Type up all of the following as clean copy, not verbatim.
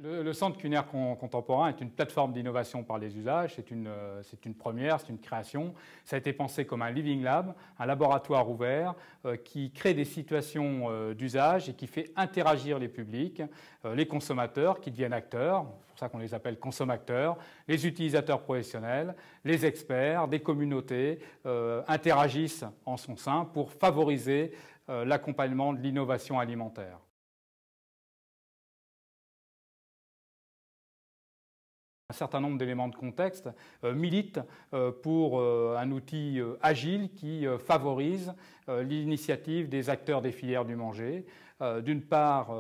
Le Centre culinaire contemporain est une plateforme d'innovation par les usages, c'est une première, c'est une création. Ça a été pensé comme un living lab, un laboratoire ouvert qui crée des situations d'usage et qui fait interagir les publics, les consommateurs qui deviennent acteurs, c'est pour ça qu'on les appelle consommateurs, les utilisateurs professionnels, les experts, des communautés interagissent en son sein pour favoriser l'accompagnement de l'innovation alimentaire. Un certain nombre d'éléments de contexte militent pour un outil agile qui favorise l'initiative des acteurs des filières du manger. D'une part,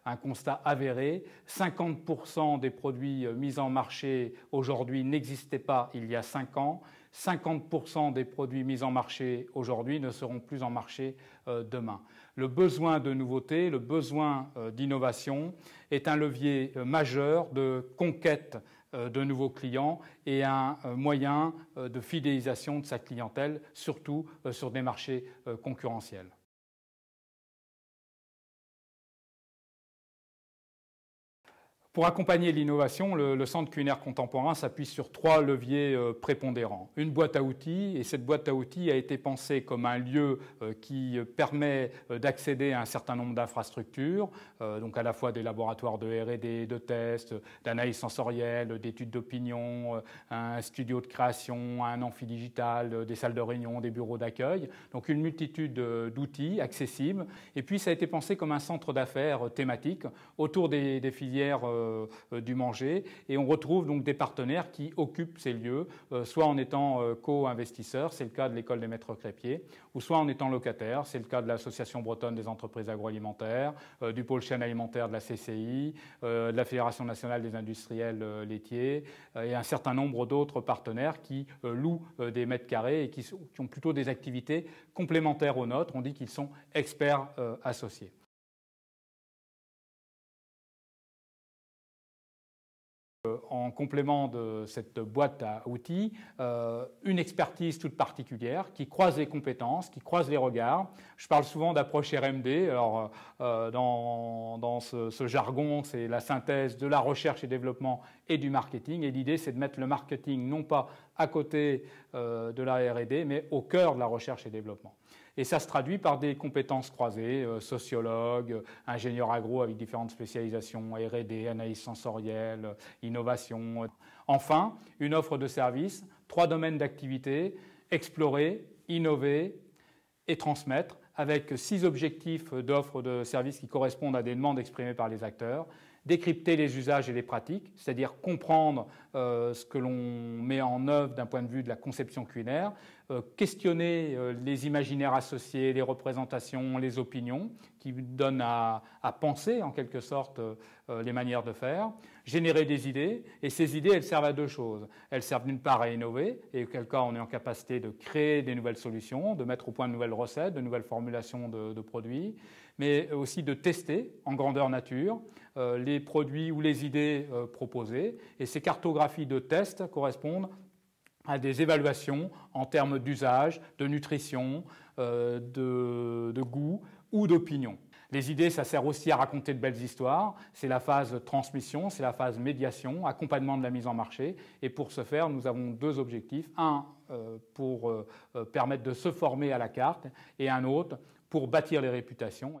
un constat avéré, 50% des produits mis en marché aujourd'hui n'existaient pas il y a 5 ans. 50% des produits mis en marché aujourd'hui ne seront plus en marché demain. Le besoin de nouveauté, le besoin d'innovation est un levier majeur de conquête de nouveaux clients et un moyen de fidélisation de sa clientèle, surtout sur des marchés concurrentiels. Pour accompagner l'innovation, le Centre culinaire contemporain s'appuie sur 3 leviers prépondérants. Une boîte à outils, et cette boîte à outils a été pensée comme un lieu qui permet d'accéder à un certain nombre d'infrastructures, donc à la fois des laboratoires de R&D, de tests, d'analyse sensorielle, d'études d'opinion, un studio de création, un amphi digital, des salles de réunion, des bureaux d'accueil, donc une multitude d'outils accessibles. Et puis ça a été pensé comme un centre d'affaires thématique autour des filières du manger, et on retrouve donc des partenaires qui occupent ces lieux, soit en étant co-investisseurs, c'est le cas de l'école des maîtres crêpiers, ou soit en étant locataires, c'est le cas de l'Association bretonne des entreprises agroalimentaires, du pôle chaîne alimentaire de la CCI, de la Fédération nationale des industriels laitiers, et un certain nombre d'autres partenaires qui louent des mètres carrés et qui ont plutôt des activités complémentaires aux nôtres. On dit qu'ils sont experts associés. En complément de cette boîte à outils, une expertise toute particulière qui croise les compétences, qui croise les regards. Je parle souvent d'approche RMD. Alors, dans ce jargon, c'est la synthèse de la recherche et développement et du marketing. Et l'idée, c'est de mettre le marketing non pas à côté de la R&D, mais au cœur de la recherche et développement. Et ça se traduit par des compétences croisées, sociologues, ingénieurs agro avec différentes spécialisations, R&D, analyse sensorielle, innovation. Enfin, une offre de services, 3 domaines d'activité, explorer, innover et transmettre, avec 6 objectifs d'offres de services qui correspondent à des demandes exprimées par les acteurs. Décrypter les usages et les pratiques, c'est-à-dire comprendre ce que l'on met en œuvre d'un point de vue de la conception culinaire, questionner les imaginaires associés, les représentations, les opinions, qui donnent à penser en quelque sorte les manières de faire, générer des idées, et ces idées, elles servent à 2 choses. Elles servent d'une part à innover, et auquel cas on est en capacité de créer des nouvelles solutions, de mettre au point de nouvelles recettes, de nouvelles formulations de produits, mais aussi de tester en grandeur nature les produits ou les idées proposées. Et ces cartographies de tests correspondent à des évaluations en termes d'usage, de nutrition, de goût ou d'opinion. Les idées, ça sert aussi à raconter de belles histoires. C'est la phase transmission, c'est la phase médiation, accompagnement de la mise en marché. Et pour ce faire, nous avons 2 objectifs. Un, pour permettre de se former à la carte, et un autre, pour bâtir les réputations.